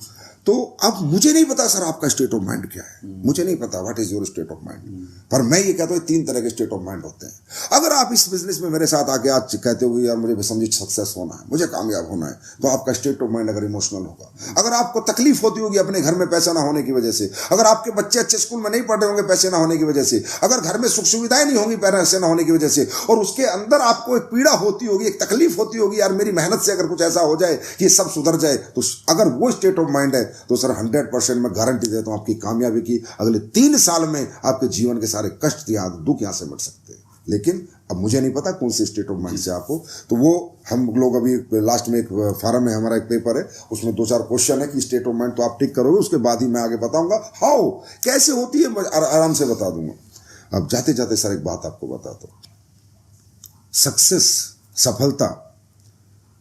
Speaker 1: तो अब मुझे नहीं पता सर आपका स्टेट ऑफ माइंड क्या है, मुझे नहीं पता what is your state of mind. पर मैं ये कहता हूँ 3 तरह के स्टेट ऑफ माइंड होते हैं। अगर आप इस बिजनेस में मेरे साथ आके आज कहते हो यार मुझे समझिए सक्सेस होना है, मुझे कामयाब होना है, तो आपका स्टेट ऑफ माइंड अगर इमोशनल होगा, अगर आपको तकलीफ होती होगी अपने घर में पैसा ना होने की वजह से, अगर आपके बच्चे अच्छे स्कूल में नहीं पढ़ रहे होंगे पैसे ना होने की वजह से, अगर घर में सुख सुविधाएं नहीं होंगी पैसे ना होने की वजह से, और उसके अंदर आपको एक पीड़ा होती होगी, एक तकलीफ होती होगी, यार मेरी मेहनत से अगर कुछ ऐसा हो जाए कि सब सुधर जाए, तो अगर वो स्टेट ऑफ माइंड है तो सर 100% मैं गारंटी देता हूं आपकी कामयाबी की अगले 3 साल में आपके जीवन के सारे कष्ट दुख यहां से मिट सकते हैं। लेकिन अब मुझे नहीं पता कौन से स्टेट ऑफ माइंड से आप हो, तो वो हम लोग अभी लास्ट में एक फार्म है हमारा, एक पेपर है, उसमें 2-4 क्वेश्चन है कि स्टेट ऑफ माइंड तो आप टिक करोगे, उसके बाद ही मैं आगे बताऊंगा हाउ कैसे होती है, आराम से बता दूंगा। अब जाते जाते सर एक बात आपको बताता हूं, सक्सेस, सफलता,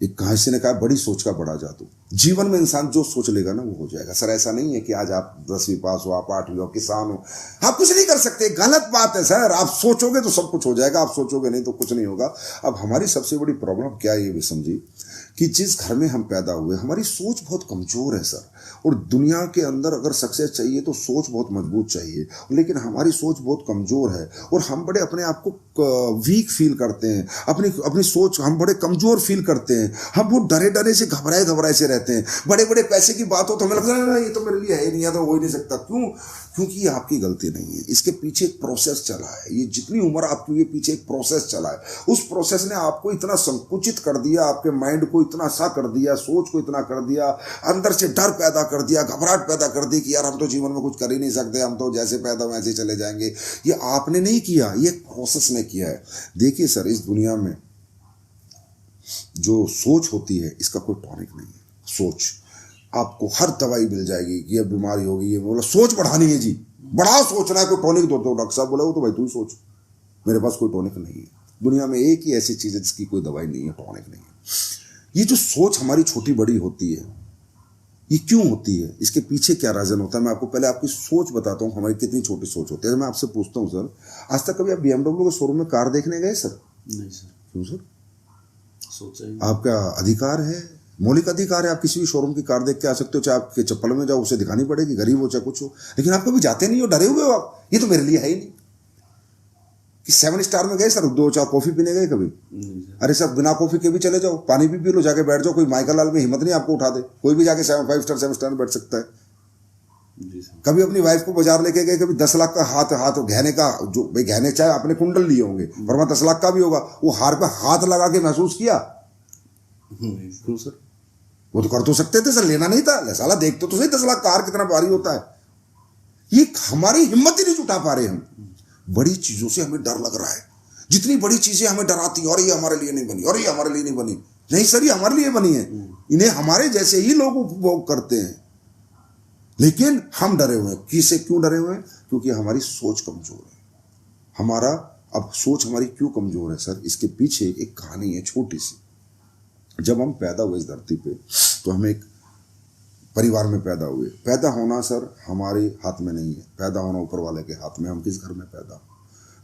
Speaker 1: एक किसी ने कहा बड़ी सोच का बड़ा जादू। जीवन में इंसान जो सोच लेगा ना वो हो जाएगा सर। ऐसा नहीं है कि आज आप 10वीं पास हो, आप 8वीं हो, किसान हो, आप कुछ नहीं कर सकते, गलत बात है सर। आप सोचोगे तो सब कुछ हो जाएगा, आप सोचोगे नहीं तो कुछ नहीं होगा। अब हमारी सबसे बड़ी प्रॉब्लम क्या है ये भी समझिए कि जिस घर में हम पैदा हुए हमारी सोच बहुत कमजोर है सर। और दुनिया के अंदर अगर सक्सेस चाहिए तो सोच बहुत मजबूत चाहिए, लेकिन हमारी सोच बहुत कमजोर है और हम बड़े अपने आप को वीक फील करते हैं, अपनी सोच हम बड़े कमजोर फील करते हैं, हम बहुत डरे डरे से घबराए से रहते हैं। बड़े बड़े पैसे की बात हो तो हमें लगता है ना ये तो मेरे लिए है ही नहीं, तो हो ही नहीं सकता। क्यों? क्योंकि ये आपकी गलती नहीं है, इसके पीछे एक प्रोसेस चला है। ये जितनी उम्र आपकी हुई पीछे एक प्रोसेस चला है, उस प्रोसेस ने आपको इतना संकुचित कर दिया, आपके माइंड को इतना सा कर दिया, सोच को इतना कर दिया, अंदर से डर पैदा कर दिया, घबराहट पैदा कर दी कि यार हम तो जीवन में कुछ कर ही नहीं सकते, हम तो जैसे पैदा वैसे चले जाएंगे। ये आपने नहीं किया, ये प्रोसेस ने किया है। देखिए सर इस दुनिया में जो सोच होती है इसका कोई टॉनिक नहीं है। सोच आपको हर दवाई मिल जाएगी, ये बीमारी होगी, ये बोला सोच बढ़ानी है जी, बड़ा सोचना है, कोई टॉनिक दो तो डॉक्टर साहब बोला वो तो भाई तू सोच, मेरे पास कोई टॉनिक नहीं है। दुनिया में एक ही ऐसी चीज है जिसकी कोई दवाई नहीं है, टॉनिक नहीं है। ये जो सोच हमारी छोटी बड़ी होती है ये क्यों होती है, इसके पीछे क्या रीजन होता है, मैं आपको पहले आपकी सोच बताता हूँ हमारी कितनी छोटी सोच होती है। मैं आपसे पूछता हूँ सर, आज तक कभी आप BMW के शोरूम में कार देखने गए सर?
Speaker 2: नहीं सर।
Speaker 1: क्यों सर?
Speaker 2: सोचा
Speaker 1: आपका अधिकार है, मौलिक अधिकार है, आप किसी भी शोरूम की कार देख के आ सकते हो, चाहे आपके चप्पल में जाओ उसे दिखानी पड़ेगी, गरीब हो चाहे कुछ हो, लेकिन आप कभी जाते नहीं हो, डरे हुए हो आप, ये तो मेरे लिए है ही नहीं। कि 7 स्टार में गए सर 2-4 कॉफी पीने गए कभी? अरे सर बिना कॉफी के भी चले जाओ, पानी भी पी लो, जाके बैठ जाओ, कोई माइकल लाल में हिम्मत नहीं आपको उठा दे, कोई भी जाके 5 स्टार 7 स्टार में बैठ सकता है। कभी अपनी वाइफ को बाजार लेके गए, कभी 10 लाख का हाथ गहने का, जो भाई गहने चाहे आपने कुंडल लिए होंगे, वरना 10 लाख का भी होगा, वो हार पे हाथ लगा के महसूस किया? क्यों सर? वो तो कर तो सकते थे सर, लेना नहीं था, साला देखते तो सही 10 लाख का हार कितना भारी होता है। ये हमारी हिम्मत ही नहीं जुटा पा रहे हम। बड़ी चीजों से हमें डर लग रहा है, जितनी बड़ी चीजें हमें डराती हैं, और ये हमारे लिए नहीं बनी, और ये हमारे लिए नहीं बनी। नहीं सर ये हमारे लिए बनी है, इन्हें हमारे जैसे ही लोग उपभोग करते हैं, लेकिन हम डरे हुए हैं। किससे क्यों डरे हुए हैं? क्योंकि हमारी सोच कमजोर है। हमारा अब सोच हमारी क्यों कमजोर है सर, इसके पीछे एक कहानी है छोटी सी। जब हम पैदा हुए इस धरती पे तो हम एक परिवार में पैदा हुए। पैदा होना सर हमारे हाथ में नहीं है, पैदा होना ऊपर वाले के हाथ में। हम किस घर में पैदा हो,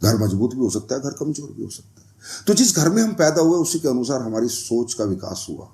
Speaker 1: घर मजबूत भी हो सकता है, घर कमजोर भी हो सकता है। तो जिस घर में हम पैदा हुए उसी के अनुसार हमारी सोच का विकास हुआ,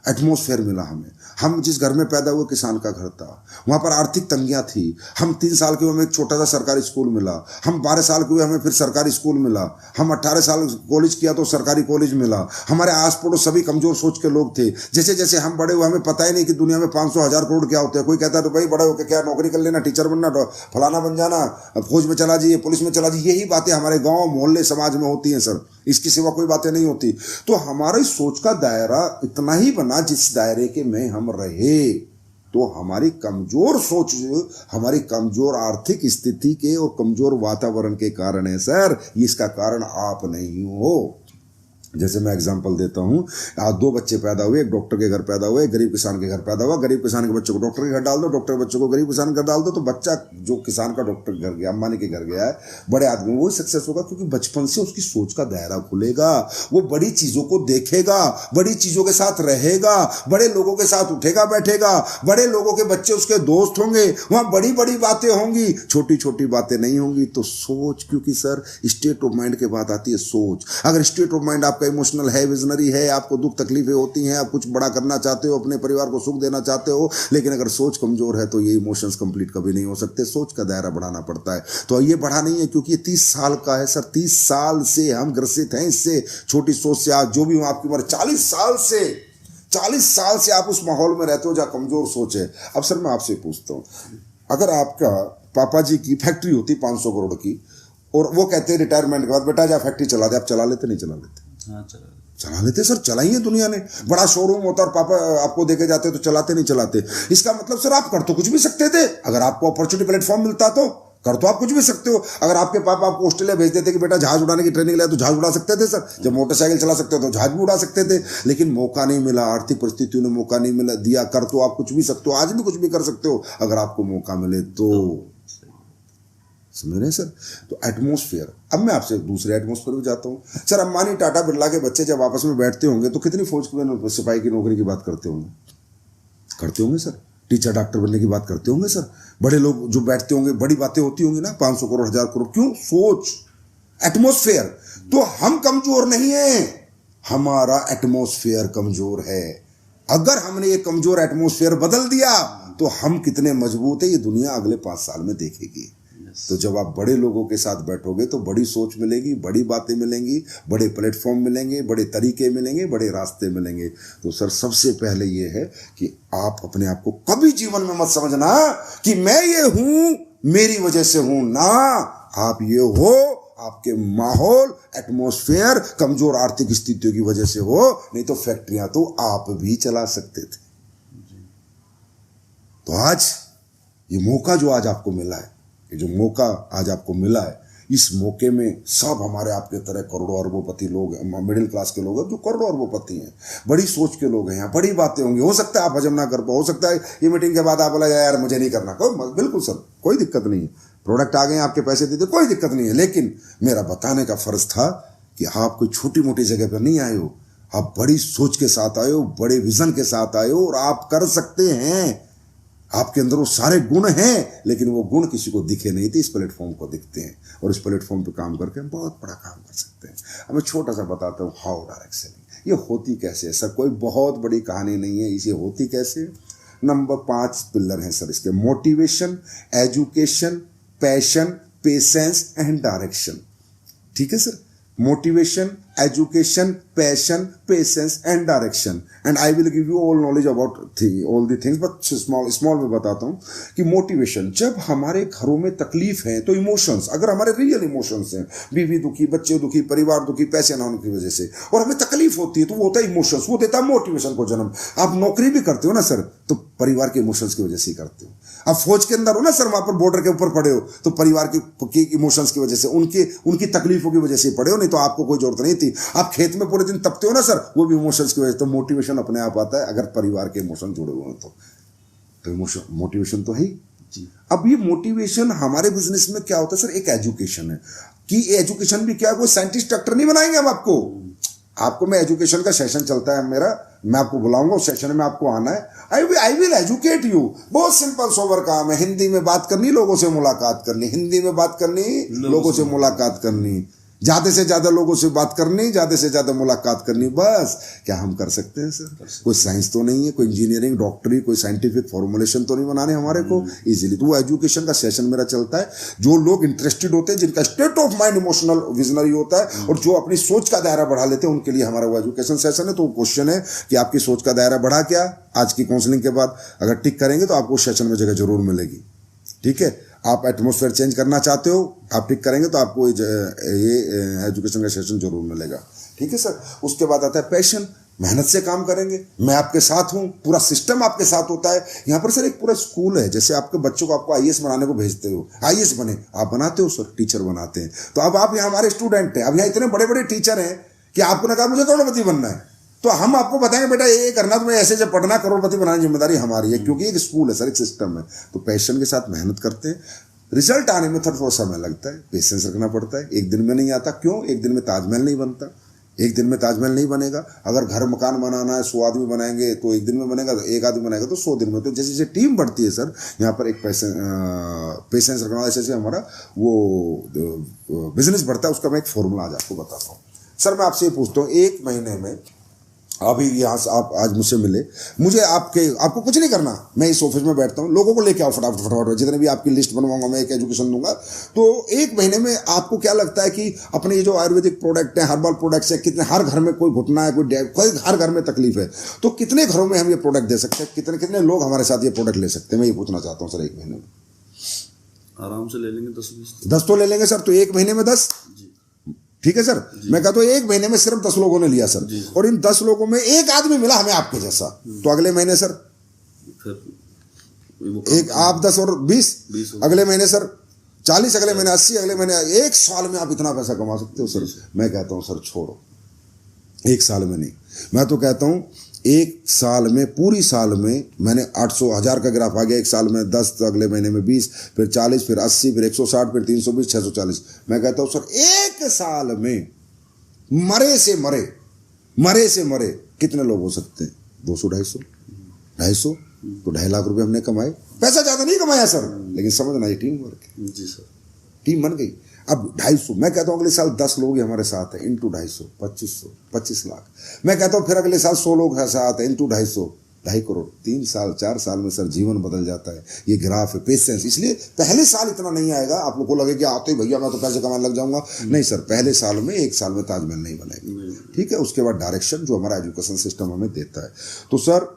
Speaker 1: एटमॉस्फेयर मिला हमें। हम जिस घर में पैदा हुए किसान का घर था, वहाँ पर आर्थिक तंगियाँ थी। हम 3 साल के हुए हमें एक छोटा सा सरकारी स्कूल मिला, हम 12 साल के हुए हमें फिर सरकारी स्कूल मिला, हम 18 साल कॉलेज किया तो सरकारी कॉलेज मिला। हमारे आस पड़ोस सभी कमजोर सोच के लोग थे। जैसे जैसे हम बड़े हुए हमें पता ही नहीं कि दुनिया में 500,000 करोड़ क्या होते हैं। कोई कहता है तो भाई बड़े होकर क्या नौकरी कर लेना, टीचर बनना, फलाना बन जाना, फौज में चला जाइए, पुलिस में चला जाइए, यही बातें हमारे गाँव मोहल्ले समाज में होती हैं सर, इसके सिवा कोई बातें नहीं होती। तो हमारी सोच का दायरा इतना ही बना जिस दायरे के में हम रहे। तो हमारी कमजोर सोच, हमारी कमजोर आर्थिक स्थिति के और कमजोर वातावरण के कारण है सर। इसका कारण आप नहीं हो। जैसे मैं एग्जांपल देता हूँ, आज 2 बच्चे पैदा हुए, एक डॉक्टर के घर पैदा हुए, एक गरीब किसान के घर पैदा हुआ। गरीब किसान के बच्चों को डॉक्टर के घर डाल दो, डॉक्टर के बच्चों को गरीब किसान के घर डाल दो, तो बच्चा जो किसान का डॉक्टर के घर गया, अंबानी के घर गया है, बड़े आदमी, वो सक्सेस होगा, क्योंकि बचपन से उसकी सोच का दायरा खुलेगा। वो बड़ी चीजों को देखेगा, बड़ी चीजों के साथ रहेगा, बड़े लोगों के साथ उठेगा बैठेगा, बड़े लोगों के बच्चे उसके दोस्त होंगे, वहां बड़ी बड़ी बातें होंगी, छोटी छोटी बातें नहीं होंगी। तो सोच, क्योंकि सर स्टेट ऑफ माइंड के बाद आती है सोच। अगर स्टेट ऑफ माइंड इमोशनल है, विजनरी है, आपको दुख तकलीफें होती हैं, आप कुछ बड़ा करना चाहते हो, अपने परिवार को सुख देना चाहते हो, लेकिन अगर सोच कमजोर है तो ये इमोशंस कंप्लीट कभी नहीं हो सकते। सोच का दायरा बढ़ाना पड़ता है। तो ये बढ़ा नहीं है क्योंकि ये 30 साल का है सर, 30 साल से हम ग्रसित हैं इससे, छोटी सोच से। आज जो भी हूं, आपकी उम्र 40 साल से आप उस माहौल में रहते हो जहां कमजोर सोच है। अब सर मैं आपसे पूछता हूं, अगर आपका पापा जी की फैक्ट्री होती 500 करोड़ की, और वो कहते हैं रिटायरमेंट के बाद बेटा जा फैक्ट्री चला दे, आप चला लेते नहीं चला लेते?
Speaker 2: हाँ,
Speaker 1: चला लेते सर, चलाइए दुनिया ने। बड़ा शोरूम होता और पापा आपको देके जाते तो चलाते नहीं चलाते? इसका मतलब सर आप कर तो कुछ भी सकते थे, अगर आपको अपॉर्चुनिटी प्लेटफॉर्म मिलता तो कर तो आप कुछ भी सकते हो। अगर आपके पापा आपको ऑस्ट्रेलिया भेज देते कि बेटा जहाज उड़ाने की ट्रेनिंग ले, तो जहाज उड़ा सकते थे सर। जब मोटरसाइकिल चला सकते हो तो जहाज भी उड़ा सकते थे, लेकिन मौका नहीं मिला, आर्थिक परिस्थितियों ने मौका नहीं मिला दिया। कर तो आप कुछ भी सकते हो, आज भी कुछ भी कर सकते हो अगर आपको मौका मिले तो। समझ रहे हैं सर? तो एटमॉस्फेयर। अब मैं आपसे दूसरे एटमॉस्फेयर में जाता हूँ सर। अंबानी टाटा बिरला के बच्चे जब आपस में बैठते होंगे तो कितनी फौज की सिपाही की नौकरी की बात करते होंगे? करते होंगे सर। टीचर डॉक्टर बनने की बात करते होंगे सर। बड़े लोग जो बैठते होंगे, बड़ी बातें होती होंगी ना, 500 करोड़ 1000 करोड़। क्यों? सोच, एटमॉस्फेयर। तो हम कमजोर नहीं है, हमारा एटमॉस्फेयर कमजोर है। अगर हमने ये कमजोर एटमॉस्फेयर बदल दिया तो हम कितने मजबूत है ये दुनिया अगले 5 साल में देखेगी। तो जब आप बड़े लोगों के साथ बैठोगे तो बड़ी सोच मिलेगी, बड़ी बातें मिलेंगी, बड़े प्लेटफॉर्म मिलेंगे, बड़े तरीके मिलेंगे, बड़े रास्ते मिलेंगे। तो सर सबसे पहले ये है कि आप अपने आप को कभी जीवन में मत समझना कि मैं ये हूं, मेरी वजह से हूं ना। आप ये हो आपके माहौल, एटमॉस्फेयर, कमजोर आर्थिक स्थितियों की वजह से हो, नहीं तो फैक्ट्रियां तो आप भी चला सकते थे। तो आज ये मौका जो आज आपको मिला है, ये जो मौका आज आपको मिला है, इस मौके में सब हमारे आपके तरह करोड़ों अरबोपति लोग, मिडिल क्लास के लोग हैं जो करोड़ों अरबोपति हैं, बड़ी सोच के लोग हैं, यहाँ बड़ी बातें होंगी। हो सकता है आप हजम ना कर पाओ, हो सकता है ये मीटिंग के बाद आप बोला यार मुझे नहीं करना, बिल्कुल सर कोई दिक्कत नहीं है। प्रोडक्ट आ गए, आपके पैसे दे दे, कोई दिक्कत नहीं है। लेकिन मेरा बताने का फर्ज था कि आप कोई छोटी मोटी जगह पर नहीं आए हो, आप बड़ी सोच के साथ आए हो, बड़े विजन के साथ आए हो, और आप कर सकते हैं। आपके अंदर वो सारे गुण हैं, लेकिन वो गुण किसी को दिखे नहीं थे, इस प्लेटफॉर्म को दिखते हैं, और इस प्लेटफॉर्म पे काम करके हम बहुत बड़ा काम कर सकते हैं। अब मैं छोटा सा बताता हूँ हाउ डायरेक्ट सेलिंग ये होती कैसे है सर। कोई बहुत बड़ी कहानी नहीं है, इसे होती कैसे। नंबर 5 पिलर हैं सर इसके: motivation, education, passion, patience and direction. ठीक है sir? Motivation, education, passion, patience and direction. And I will give you all knowledge about all the things, but small में बताता हूँ कि मोटिवेशन, जब हमारे घरों में तकलीफ है तो इमोशंस, अगर हमारे रियल इमोशंस हैं, बीवी दुखी, बच्चे दुखी, परिवार दुखी, पैसे ना होने की वजह से, और हमें तकलीफ होती है, तो वो होता है इमोशंस, वो देता है मोटिवेशन को जन्म। आप नौकरी भी करते हो ना सर, तो परिवार के इमोशंस की वजह से ही करते हो। आप फौज के अंदर हो ना सर, वहां पर बॉर्डर के ऊपर पड़े हो, तो परिवार के इमोशंस की वजह से, उनकी तकलीफों की वजह से पड़े हो, नहीं तो आपको कोई जरूरत नहीं थी। आप खेत में पूरे दिन तपते हो ना सर, वो भी इमोशंस की वजह से। तो मोटिवेशन अपने आप आता है अगर परिवार के इमोशन जुड़े हुए हैं तो इमोशन, मोटिवेशन तो है ही जी। अब ये मोटिवेशन हमारे बिजनेस में क्या होता है सर, एक एजुकेशन है कि एजुकेशन भी क्या, कोई साइंटिस्ट डॉक्टर नहीं बनाएंगे हम आपको मैं एजुकेशन का सेशन चलता है मेरा, मैं आपको बुलाऊंगा उस सेशन में, आपको आना है। I will educate you. बहुत सिंपल सोबर काम है। हिंदी में बात करनी, लोगों से मुलाकात करनी, हिंदी में बात करनी, लोगों से मुलाकात करनी, ज्यादा से ज्यादा लोगों से बात करनी, ज्यादा से ज्यादा मुलाकात करनी, बस। क्या हम कर सकते हैं सर? कोई साइंस तो नहीं है, कोई इंजीनियरिंग, डॉक्टरी, कोई साइंटिफिक फॉर्मुलेशन तो नहीं बनाने हमारे को इजीली। तो वो एजुकेशन का सेशन मेरा चलता है। जो लोग इंटरेस्टेड होते हैं, जिनका state of mind emotional visionary होता है और जो अपनी सोच का दायरा बढ़ा लेते हैं, उनके लिए हमारा वो एजुकेशन सेशन है। तो क्वेश्चन है कि आपकी सोच का दायरा बढ़ा क्या? आज की काउंसलिंग के बाद अगर टिक करेंगे तो आपको सेशन में जगह जरूर मिलेगी। ठीक है, आप एटमॉस्फेयर चेंज करना चाहते हो, आप टिक करेंगे तो आपको ये एजुकेशन का सेशन जरूर मिलेगा। ठीक है सर। उसके बाद आता है पैशन। मेहनत से काम करेंगे, मैं आपके साथ हूं, पूरा सिस्टम आपके साथ होता है। यहाँ पर सर एक पूरा स्कूल है। जैसे आपके बच्चों को आपको आईएएस बनाने को भेजते हो, आईएएस बने, आप बनाते हो सर, टीचर बनाते हैं। तो अब आप यहाँ हमारे स्टूडेंट हैं, अब यहाँ इतने बड़े बड़े टीचर हैं कि आपको ना कहा मुझे करोड़पति बनना है, तो हम आपको बताएंगे बेटा ये करना, तुम्हें ऐसे जब पढ़ना, करोड़पति बनाने की जिम्मेदारी हमारी है, क्योंकि एक स्कूल है सर, एक सिस्टम है। तो पैशन के साथ मेहनत करते हैं। रिजल्ट आने में थोड़ा समय लगता है, पेशेंस रखना पड़ता है। एक दिन में नहीं आता। क्यों? एक दिन में ताजमहल नहीं बनता, एक दिन में ताजमहल नहीं बनेगा। अगर घर मकान बनाना है, 100 आदमी बनाएंगे तो एक दिन में बनेगा, तो एक आदमी बनाएगा तो 100 दिन में। तो जैसे जैसे टीम बढ़ती है सर, यहाँ पर एक पेशेंस रखना, ऐसे जैसे हमारा वो बिजनेस बढ़ता है, उसका मैं एक फॉर्मूला आज आपको बताता हूँ। सर मैं आपसे ये पूछता हूँ, एक महीने में अभी यहाँ से आप आज मुझसे मिले, मुझे आपको कुछ नहीं करना, मैं इस ऑफिस में बैठता हूँ, लोगों को लेके आओ फटाफट फटाफट, जितने भी आपकी लिस्ट बनवाऊंगा मैं, एक एजुकेशन दूंगा। तो एक महीने में आपको क्या लगता है कि अपने ये जो आयुर्वेदिक प्रोडक्ट है, हर्बल प्रोडक्ट्स है, कितने, हर घर में कोई घुटना है, कोई हर घर में तकलीफ है, तो कितने घरों में हम ये प्रोडक्ट दे सकते हैं? कितने कितने लोग हमारे साथ ये प्रोडक्ट ले सकते हैं? मैं ये पूछना चाहता हूँ सर। एक महीने में
Speaker 2: आराम से ले लेंगे 10-20।
Speaker 1: 10 तो ले लेंगे सर। तो एक महीने में 10, ठीक है सर। मैं कहता हूँ एक महीने में सिर्फ 10 लोगों ने लिया सर, और इन 10 लोगों में एक आदमी मिला हमें आपके जैसा, तो अगले महीने सर एक आप 10 और 20, अगले महीने सर 40, अगले महीने 80, अगले महीने 1 साल में आप इतना पैसा कमा सकते हो सर। मैं कहता हूँ सर छोड़ो, 1 साल में नहीं, मैं तो कहता हूँ 1 साल में, पूरी साल में मैंने 800 1000 का ग्राफ आ गया, 1 साल में 10, तो अगले महीने में 20, फिर 40, फिर 80, फिर 160, फिर 320, 640। मैं कहता हूँ सर 1 साल में मरे से मरे कितने लोग हो सकते हैं? 200, 250 तो 2.5 लाख रुपए हमने कमाए। पैसा ज्यादा नहीं कमाया सर, लेकिन समझना ये टीम वर्क है।
Speaker 2: जी सर, टीम
Speaker 1: बन गई। अब 250, मैं कहता हूँ अगले साल 10 लोग ही हमारे साथ हैं, इंटू 250, 25 लाख। मैं कहता हूँ फिर अगले साल 100 लोग साथ हैं, इंटू 250, 2.5 करोड़। 3 साल 4 साल में सर जीवन बदल जाता है। ये ग्राफ है, पेशेंस। इसलिए पहले साल इतना नहीं आएगा, आप लोग को लगे कि आते ही भैया मैं तो पैसे कमाने लग जाऊंगा, नहीं सर। पहले साल में, 1 साल में ताजमहल नहीं बनेगा, ठीक है। उसके बाद डायरेक्शन जो हमारा एजुकेशन सिस्टम हमें देता है। तो सर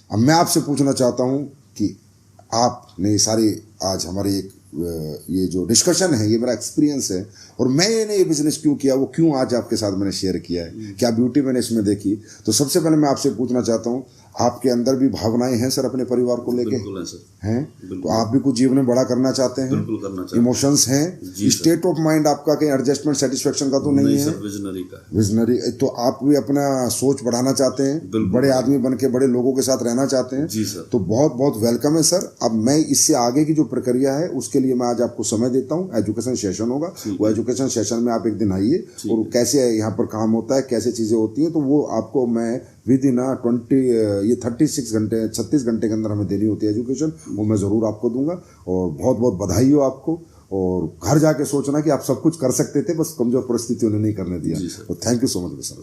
Speaker 1: अब मैं आपसे पूछना चाहता हूँ कि आपने सारी आज हमारी एक ये जो डिस्कशन है, ये मेरा एक्सपीरियंस है, और मैंने ये बिजनेस क्यों किया, वो क्यों आज आपके साथ मैंने शेयर किया है, क्या ब्यूटी मैंने इसमें देखी। तो सबसे पहले मैं आपसे पूछना चाहता हूँ, आपके अंदर भी भावनाएं हैं सर अपने परिवार को लेके?
Speaker 2: बिल्कुल है सर।
Speaker 1: हैं? तो आप भी कुछ जीवन में बड़ा करना चाहते हैं?
Speaker 2: बिल्कुल करना चाहते हैं।
Speaker 1: इमोशंस हैं? स्टेट ऑफ माइंड आपका कहीं एडजस्टमेंट सेटिस्फेक्शन का तो नहीं है?
Speaker 2: विजनरी का,
Speaker 1: विजनरी। तो आप भी अपना सोच बढ़ाना चाहते हैं, बड़े आदमी बन के बड़े लोगों के साथ रहना चाहते हैं?
Speaker 2: जी सर।
Speaker 1: तो बहुत बहुत वेलकम है सर। अब मैं इससे आगे की जो प्रक्रिया है उसके लिए मैं आज आपको समय देता हूँ। एजुकेशन सेशन होगा, वो एजुकेशन सेशन में आप एक दिन आइए, और कैसे यहाँ पर काम होता है, कैसे चीजें होती हैं, तो वो आपको मैं विद इन 36 घंटे के अंदर हमें देनी होती है एजुकेशन, वो मैं ज़रूर आपको दूंगा। और बहुत बहुत बधाई हो आपको। और घर जाके सोचना कि आप सब कुछ कर सकते थे, बस कमजोर परिस्थितियों ने नहीं करने दिया। तो thank you so much sir.